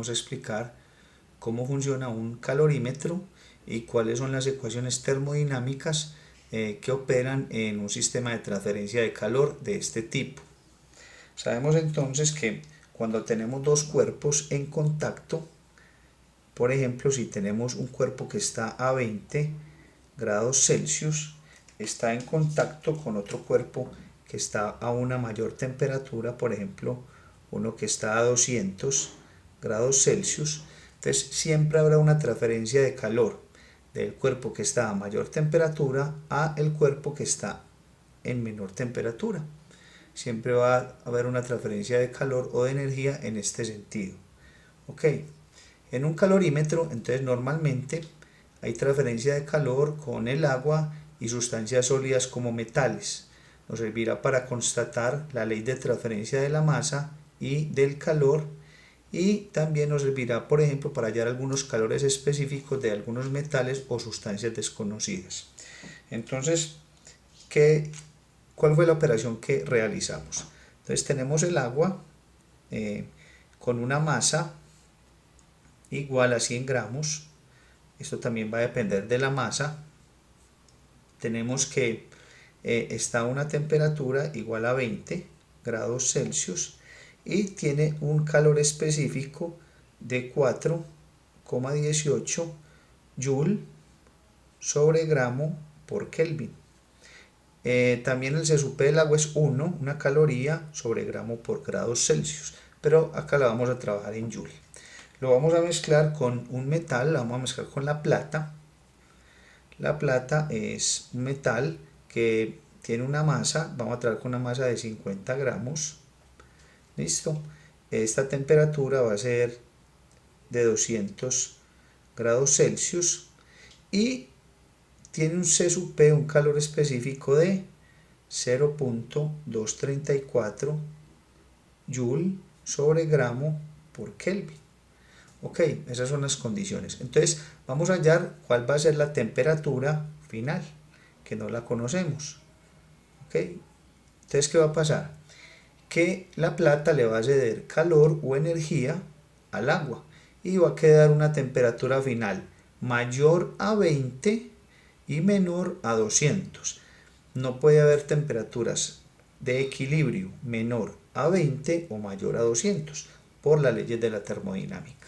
vamos a explicar cómo funciona un calorímetro y cuáles son las ecuaciones termodinámicas que operan en un sistema de transferencia de calor de este tipo. Sabemos entonces que cuando tenemos dos cuerpos en contacto, por ejemplo, si tenemos un cuerpo que está a 20 grados Celsius, está en contacto con otro cuerpo que está a una mayor temperatura, por ejemplo, uno que está a 200 grados Celsius, entonces siempre habrá una transferencia de calor del cuerpo que está a mayor temperatura a el cuerpo que está en menor temperatura. Siempre va a haber una transferencia de calor o de energía en este sentido. Ok, en un calorímetro, entonces normalmente hay transferencia de calor con el agua y sustancias sólidas como metales. Nos servirá para constatar la ley de transferencia de la masa y del calor, y también nos servirá, por ejemplo, para hallar algunos calores específicos de algunos metales o sustancias desconocidas. Entonces, ¿cuál fue la operación que realizamos? Entonces tenemos el agua con una masa igual a 100 gramos. Esto también va a depender de la masa. Tenemos que está a una temperatura igual a 20 grados Celsius y tiene un calor específico de 4,18 Joule sobre gramo por Kelvin. También el CSUP del agua es 1, una caloría sobre gramo por grados Celsius, pero acá la vamos a trabajar en Joule. Lo vamos a mezclar con un metal, la vamos a mezclar con la plata. La plata es un metal que tiene una masa, vamos a trabajar con una masa de 50 gramos. Listo. Esta temperatura va a ser de 200 grados Celsius y tiene un CSUP, un calor específico de 0.234 Joule sobre gramo por Kelvin. Ok, esas son las condiciones. Entonces vamos a hallar cuál va a ser la temperatura final, que no la conocemos. Ok, entonces ¿qué va a pasar? Que la plata le va a ceder calor o energía al agua y va a quedar una temperatura final mayor a 20 y menor a 200. No puede haber temperaturas de equilibrio menor a 20 o mayor a 200 por las leyes de la termodinámica.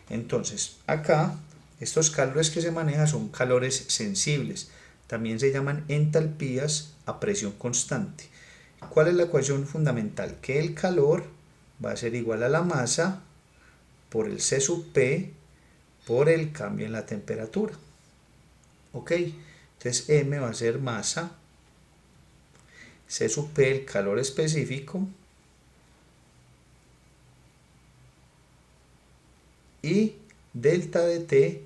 Entonces, acá estos calores que se manejan son calores sensibles. También se llaman entalpías a presión constante. ¿Cuál es la ecuación fundamental? Que el calor va a ser igual a la masa por el C sub P por el cambio en la temperatura. Ok, entonces M va a ser masa, C sub P el calor específico y delta de T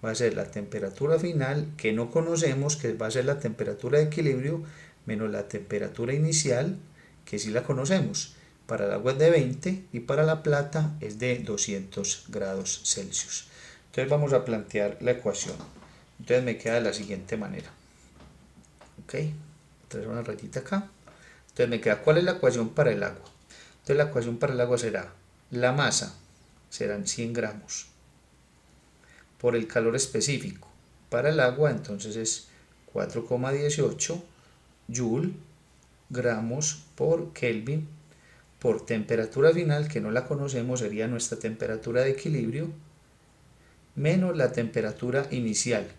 va a ser la temperatura final que no conocemos, que va a ser la temperatura de equilibrio menos la temperatura inicial que sí la conocemos. Para el agua es de 20 y para la plata es de 200 grados Celsius. Entonces vamos a plantear la ecuación. Entonces me queda de la siguiente manera. Ok, traer una rayita acá. Entonces me queda, ¿cuál es la ecuación para el agua? Entonces la ecuación para el agua será la masa, serán 100 gramos, por el calor específico. Para el agua entonces es 4,18 Joule gramos por Kelvin por temperatura final, que no la conocemos, sería nuestra temperatura de equilibrio, menos la temperatura inicial.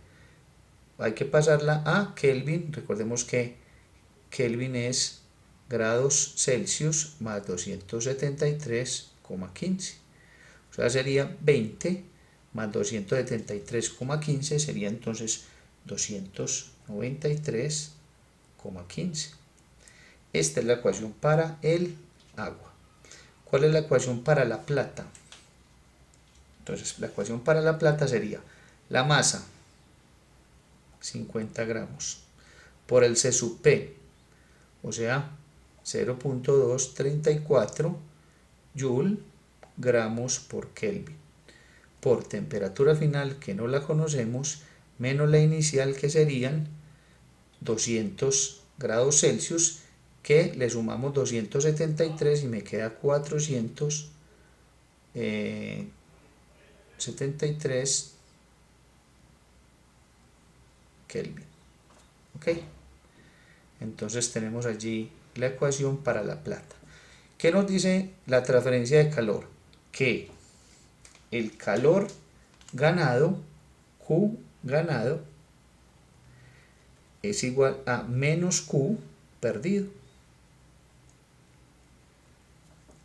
Hay que pasarla a Kelvin. Recordemos que Kelvin es grados Celsius más 273,15. O sea, sería 20 más 273,15 sería entonces 293,15. Esta es la ecuación para el agua. ¿Cuál es la ecuación para la plata? Entonces la ecuación para la plata sería la masa, 50 gramos, por el C sub P, o sea 0.234 Joule gramos por Kelvin, por temperatura final que no la conocemos, menos la inicial que serían 200 grados Celsius, que le sumamos 273 y me queda 400 73 Kelvin. ¿Ok? Entonces tenemos allí la ecuación para la plata. ¿Qué nos dice la transferencia de calor? Que el calor ganado, Q ganado, es igual a menos Q perdido.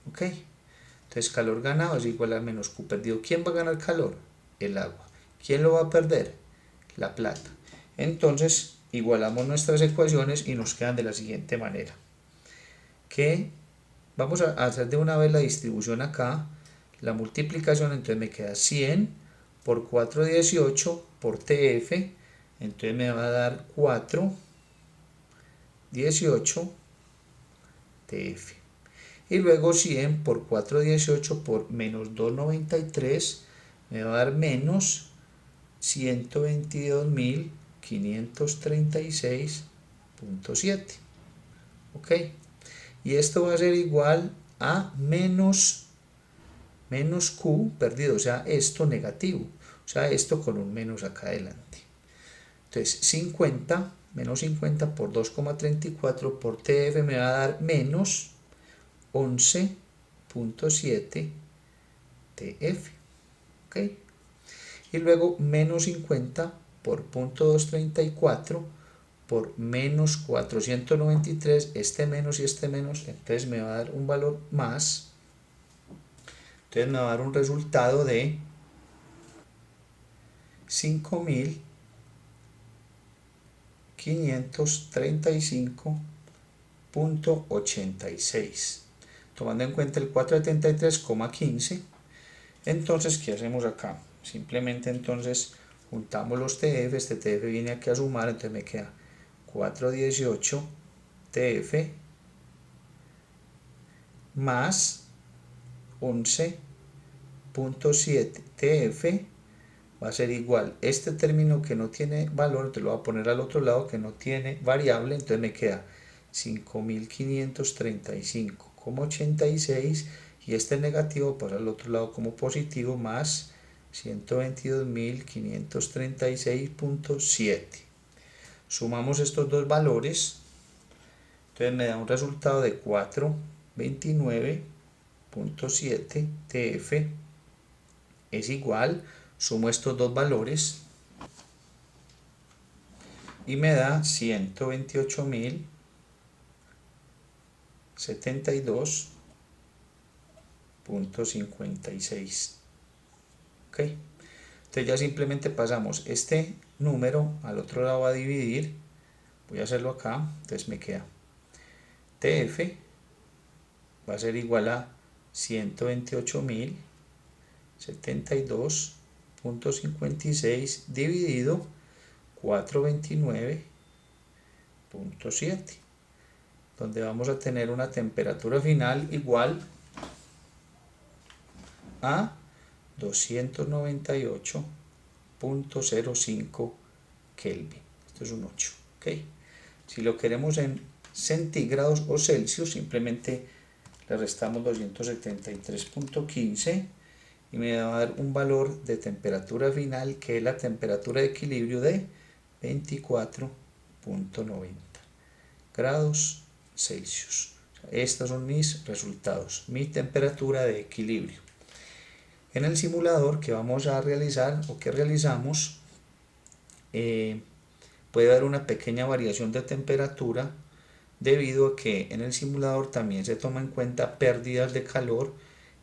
¿Ok? Entonces calor ganado es igual a menos Q perdido. ¿Quién va a ganar calor? El agua. ¿Quién lo va a perder? La plata. Entonces igualamos nuestras ecuaciones y nos quedan de la siguiente manera. Que vamos a hacer de una vez la distribución acá, la multiplicación, entonces me queda 100 por 418 por TF, entonces me va a dar 418 TF. Y luego 100 por 418 por menos 293 me va a dar menos 122.536.7. ¿Ok? Y esto va a ser igual a menos Q perdido, o sea, esto negativo, o sea, esto con un menos acá adelante. Entonces, 50, menos 50 por 2,34 por TF me va a dar menos 11.7 TF. ¿Ok? Y luego menos 50 por 0.234 por menos 493, este menos y este menos, entonces me va a dar un valor más, entonces me va a dar un resultado de 5.535.86, tomando en cuenta el 473,15. Entonces, ¿qué hacemos acá? Simplemente entonces juntamos los TF, este TF viene aquí a sumar, entonces me queda 418 TF más 11.7 TF va a ser igual, este término que no tiene valor, te lo voy a poner al otro lado que no tiene variable, entonces me queda 5.535,86 y este negativo pasa al otro lado como positivo más 122.536.7. Sumamos estos dos valores, entonces me da un resultado de 429.7 TF es igual, sumo estos dos valores y me da 128.072.56. ¿Ok? Entonces ya simplemente pasamos este número al otro lado a dividir, voy a hacerlo acá, entonces me queda TF va a ser igual a 128.072.56 dividido 429.7, donde vamos a tener una temperatura final igual a 298.05 Kelvin. Esto es un 8. ¿Okay? Si lo queremos en centígrados o Celsius, simplemente le restamos 273.15 y me va a dar un valor de temperatura final que es la temperatura de equilibrio de 24.90 grados Celsius. Estos son mis resultados, mi temperatura de equilibrio. En el simulador que vamos a realizar o que realizamos, puede haber una pequeña variación de temperatura debido a que en el simulador también se toma en cuenta pérdidas de calor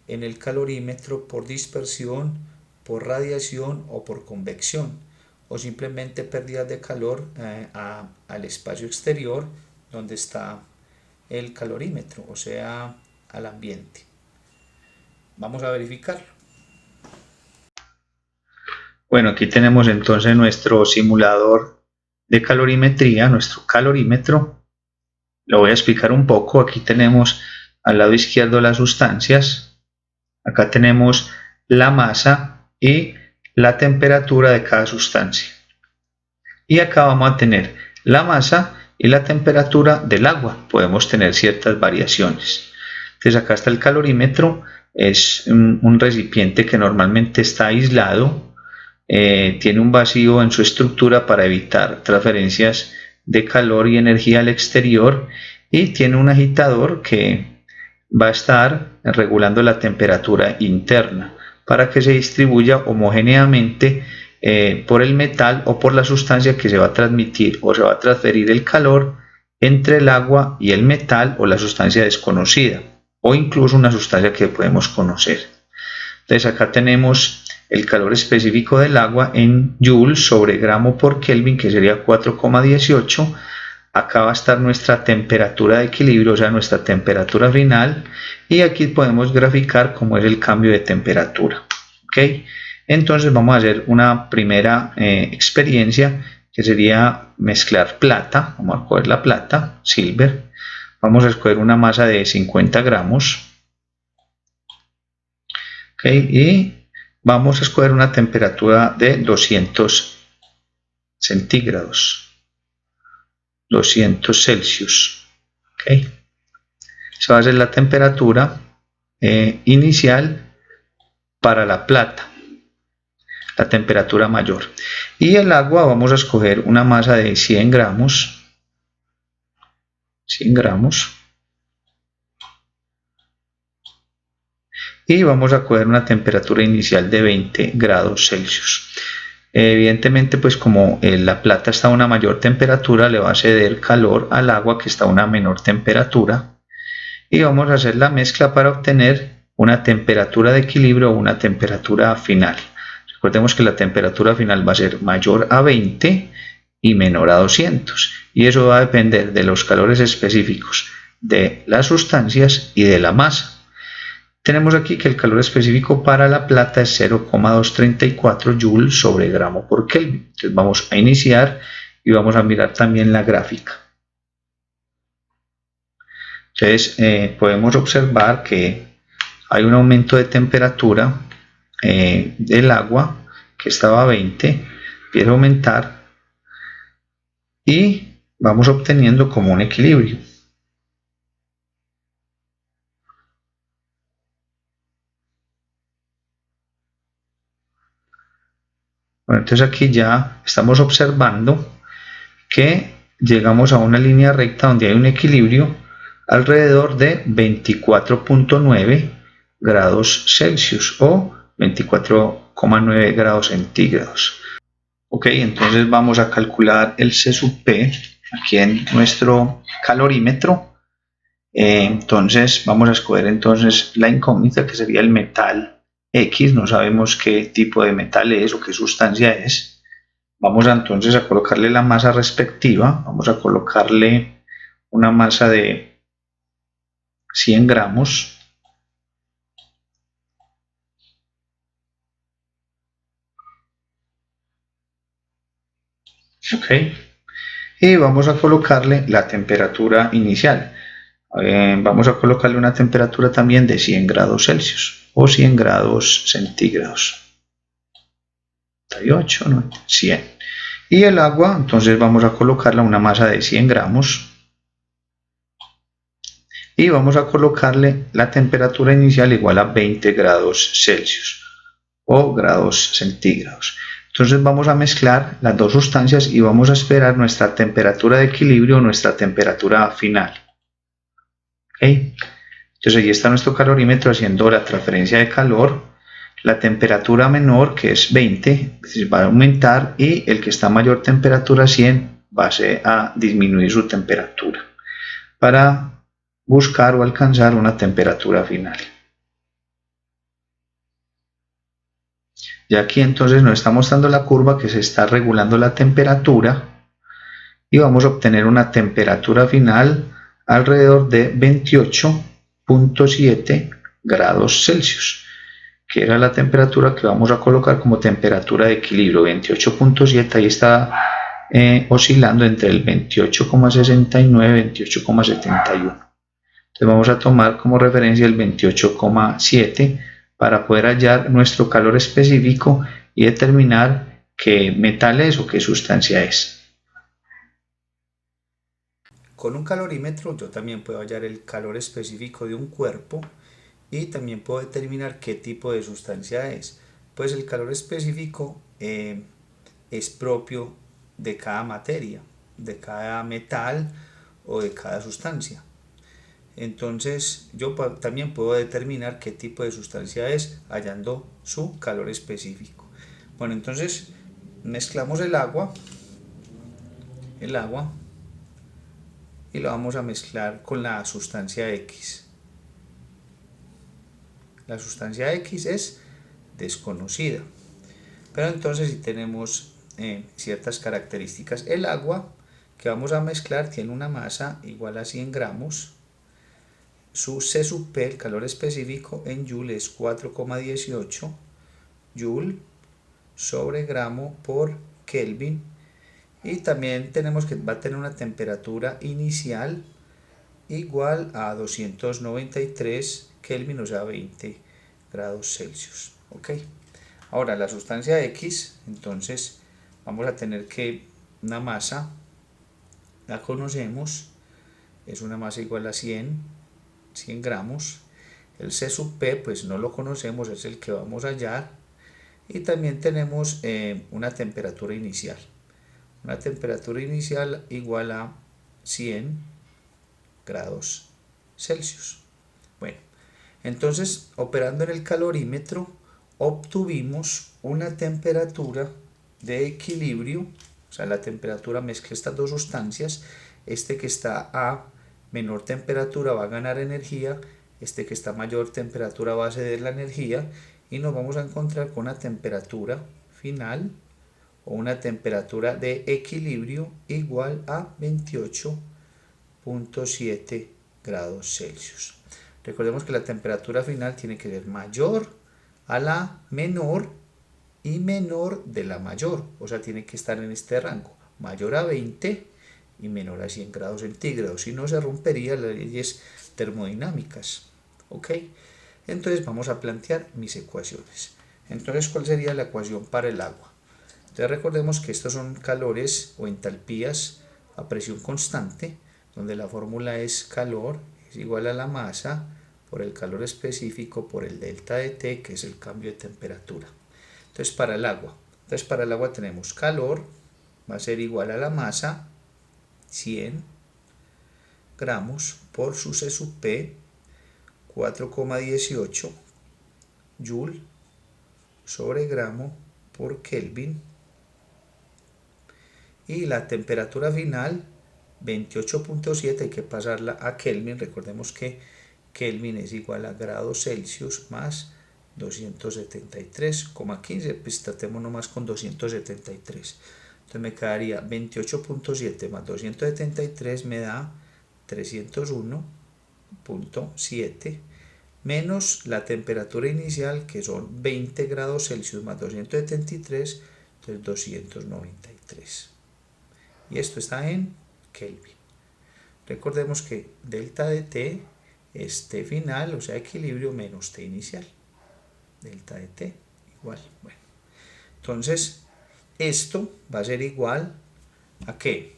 en el calorímetro por dispersión, por radiación o por convección, o simplemente pérdidas de calor al espacio exterior donde está el calorímetro, o sea, al ambiente. Vamos a verificarlo. Bueno, aquí tenemos entonces nuestro simulador de calorimetría, nuestro calorímetro. Lo voy a explicar un poco. Aquí tenemos al lado izquierdo las sustancias, acá tenemos la masa y la temperatura de cada sustancia, y acá vamos a tener la masa y la temperatura del agua. Podemos tener ciertas variaciones. Entonces acá está el calorímetro, es un recipiente que normalmente está aislado, tiene un vacío en su estructura para evitar transferencias de calor y energía al exterior, y tiene un agitador que va a estar regulando la temperatura interna para que se distribuya homogéneamente por el metal o por la sustancia que se va a transmitir o se va a transferir el calor entre el agua y el metal, o la sustancia desconocida, o incluso una sustancia que podemos conocer. Entonces acá tenemos el calor específico del agua en joules sobre gramo por Kelvin, que sería 4,18. Acá va a estar nuestra temperatura de equilibrio, o sea, nuestra temperatura final, y aquí podemos graficar cómo es el cambio de temperatura. ¿Okay? Entonces vamos a hacer una primera experiencia, que sería mezclar plata. Vamos a coger la plata, silver. Vamos a escoger una masa de 50 gramos. ¿Okay? Y vamos a escoger una temperatura de 200 centígrados. 200 Celsius. ¿Okay? Esa va a ser la temperatura inicial para la plata, la temperatura mayor. Y el agua vamos a escoger una masa de 100 gramos. 100 gramos. Y vamos a coger una temperatura inicial de 20 grados Celsius. Evidentemente, pues como la plata está a una mayor temperatura, le va a ceder calor al agua que está a una menor temperatura, y vamos a hacer la mezcla para obtener una temperatura de equilibrio o una temperatura final. Recordemos que la temperatura final va a ser mayor a 20 y menor a 200, y eso va a depender de los calores específicos de las sustancias y de la masa. Tenemos aquí que el calor específico para la plata es 0,234 joules sobre gramo por Kelvin. Entonces vamos a iniciar y vamos a mirar también la gráfica. Entonces podemos observar que hay un aumento de temperatura del agua, que estaba a 20, empieza a aumentar y vamos obteniendo como un equilibrio. Bueno, entonces aquí ya estamos observando que llegamos a una línea recta donde hay un equilibrio alrededor de 24,9 grados Celsius o 24,9 grados centígrados. Ok, entonces vamos a calcular el C sub P aquí en nuestro calorímetro. Entonces vamos a escoger entonces la incógnita, que sería el metal X. No sabemos qué tipo de metal es o qué sustancia es. Vamos entonces a colocarle la masa respectiva. Vamos a colocarle una masa de 100 gramos. Ok. Y vamos a colocarle la temperatura inicial. Vamos a colocarle una temperatura también de 100 grados Celsius o 100 grados centígrados. 98, 90, 100. Y el agua, entonces vamos a colocarle una masa de 100 gramos. Y vamos a colocarle la temperatura inicial igual a 20 grados Celsius o grados centígrados. Entonces vamos a mezclar las dos sustancias y vamos a esperar nuestra temperatura de equilibrio o nuestra temperatura final. ¿Okay? Entonces aquí está nuestro calorímetro haciendo la transferencia de calor. La temperatura menor, que es 20, va a aumentar, y el que está a mayor temperatura, 100, va a disminuir su temperatura para buscar o alcanzar una temperatura final. Ya aquí entonces nos está mostrando la curva que se está regulando la temperatura, y vamos a obtener una temperatura final alrededor de 28,7 grados Celsius, que era la temperatura que vamos a colocar como temperatura de equilibrio. 28,7, ahí está oscilando entre el 28,69 y 28,71. Entonces vamos a tomar como referencia el 28,7 para poder hallar nuestro calor específico y determinar qué metal es o qué sustancia es. Con un calorímetro yo también puedo hallar el calor específico de un cuerpo y también puedo determinar qué tipo de sustancia es. Pues el calor específico es propio de cada materia, de cada metal o de cada sustancia. Entonces yo también puedo determinar qué tipo de sustancia es hallando su calor específico. Bueno, entonces mezclamos el agua y lo vamos a mezclar con la sustancia X. La sustancia X es desconocida. Pero entonces si tenemos ciertas características. El agua que vamos a mezclar tiene una masa igual a 100 gramos. Su C sub P, el calor específico en Joule, es 4,18 Joule sobre gramo por Kelvin. Y también tenemos que va a tener una temperatura inicial igual a 293 Kelvin, o sea 20 grados Celsius. ¿Ok? Ahora la sustancia X, entonces vamos a tener que una masa, la conocemos, es una masa igual a 100 gramos. El C sub P pues no lo conocemos, es el que vamos a hallar. Y también tenemos una temperatura inicial. Una temperatura inicial igual a 100 grados Celsius. Bueno, entonces operando en el calorímetro obtuvimos una temperatura de equilibrio, o sea, la temperatura mezcla estas dos sustancias. Este que está a menor temperatura va a ganar energía, este que está a mayor temperatura va a ceder la energía, y nos vamos a encontrar con una temperatura final o una temperatura de equilibrio igual a 28,7 grados Celsius. Recordemos que la temperatura final tiene que ser mayor a la menor y menor de la mayor, o sea, tiene que estar en este rango, mayor a 20 y menor a 100 grados centígrados, si no se romperían las leyes termodinámicas. ¿Ok? Entonces vamos a plantear mis ecuaciones. Entonces, ¿cuál sería la ecuación para el agua? Entonces recordemos que estos son calores o entalpías a presión constante, donde la fórmula es calor es igual a la masa por el calor específico por el delta de T, que es el cambio de temperatura. Entonces para el agua tenemos calor, va a ser igual a la masa, 100 gramos, por su C sub P, 4,18 Joule sobre gramo por Kelvin. Y la temperatura final, 28,7, hay que pasarla a Kelvin. Recordemos que Kelvin es igual a grados Celsius más 273,15, pues tratemos nomás con 273. Entonces me quedaría 28,7 más 273 me da 301,7 menos la temperatura inicial, que son 20 grados Celsius más 273, entonces 293. Y esto está en Kelvin. Recordemos que delta de T es T final, o sea equilibrio, menos T inicial. Delta de T igual. Bueno, entonces esto va a ser igual ¿a qué?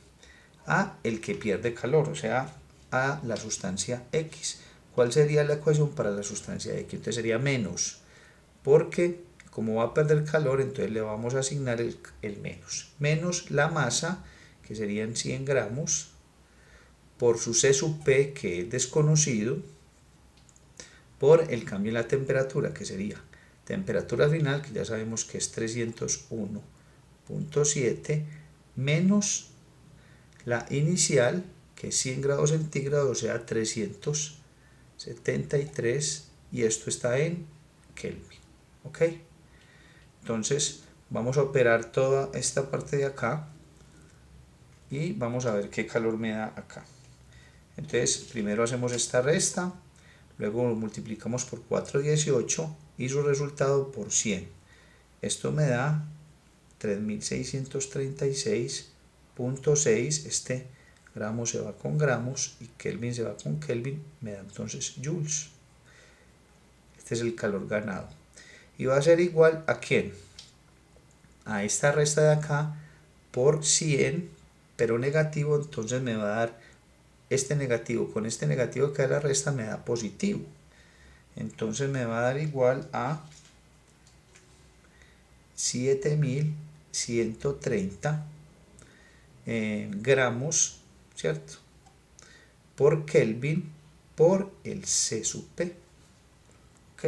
A el que pierde calor, o sea, a la sustancia X. ¿Cuál sería la ecuación para la sustancia X? Entonces sería menos, porque como va a perder calor, entonces le vamos a asignar el menos. Menos la masa, que serían 100 gramos, por su C sub P, que es desconocido, por el cambio en la temperatura, que sería temperatura final, que ya sabemos que es 301,7, menos la inicial, que es 100 grados centígrados, o sea 373, y esto está en Kelvin. ¿Ok? Entonces vamos a operar toda esta parte de acá y vamos a ver qué calor me da acá. Entonces primero hacemos esta resta, luego lo multiplicamos por 418 y su resultado por 100. Esto me da 3636,6. Este gramo se va con gramos y Kelvin se va con Kelvin, me da entonces joules. Este es el calor ganado. Y va a ser igual a ¿quién? A esta resta de acá por 100, pero negativo, entonces me va a dar este negativo con este negativo que da la resta, me da positivo. Entonces me va a dar igual a 7130 gramos, ¿cierto? Por Kelvin por el C sub P. ¿Ok?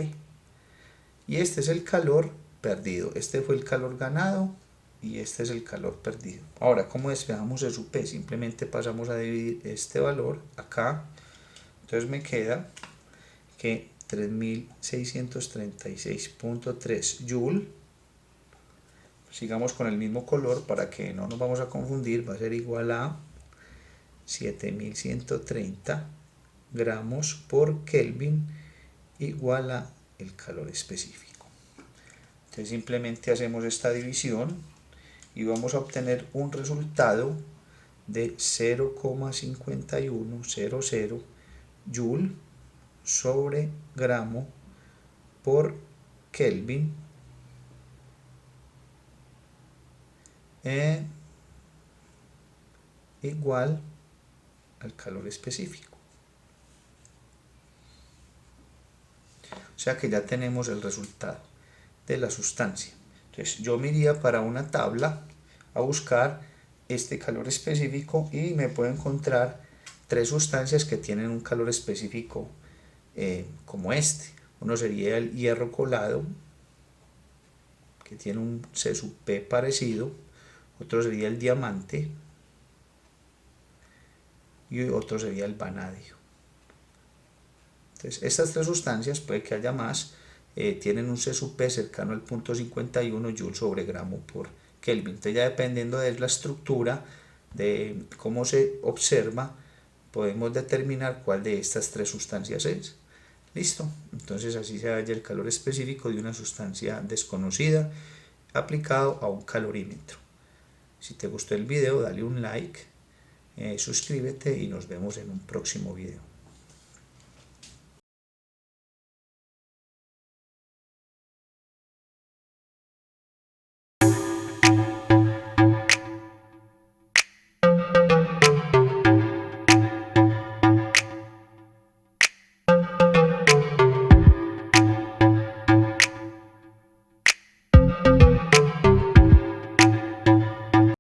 Y este es el calor perdido. Este fue el calor ganado y este es el calor perdido. Ahora, ¿cómo despejamos C sub P? Simplemente pasamos a dividir este valor acá. Entonces me queda que 3636.3 Joule. Sigamos con el mismo color para que no nos vamos a confundir. Va a ser igual a 7130 gramos por Kelvin igual a el calor específico. Entonces simplemente hacemos esta división y vamos a obtener un resultado de 0,5100 Joule sobre gramo por Kelvin igual al calor específico. O sea que ya tenemos el resultado de la sustancia. Entonces yo me iría para una tabla a buscar este calor específico y me puedo encontrar tres sustancias que tienen un calor específico como este. Uno sería el hierro colado, que tiene un C sub P parecido. Otro sería el diamante y otro sería el vanadio. Entonces estas tres sustancias, puede que haya más, tienen un C sub P cercano al 0.51 Joule sobre gramo por Kelvin. Entonces ya dependiendo de la estructura, de cómo se observa, podemos determinar cuál de estas tres sustancias es. Listo, entonces así se halla el calor específico de una sustancia desconocida aplicado a un calorímetro. Si te gustó el video, dale un like, suscríbete y nos vemos en un próximo video.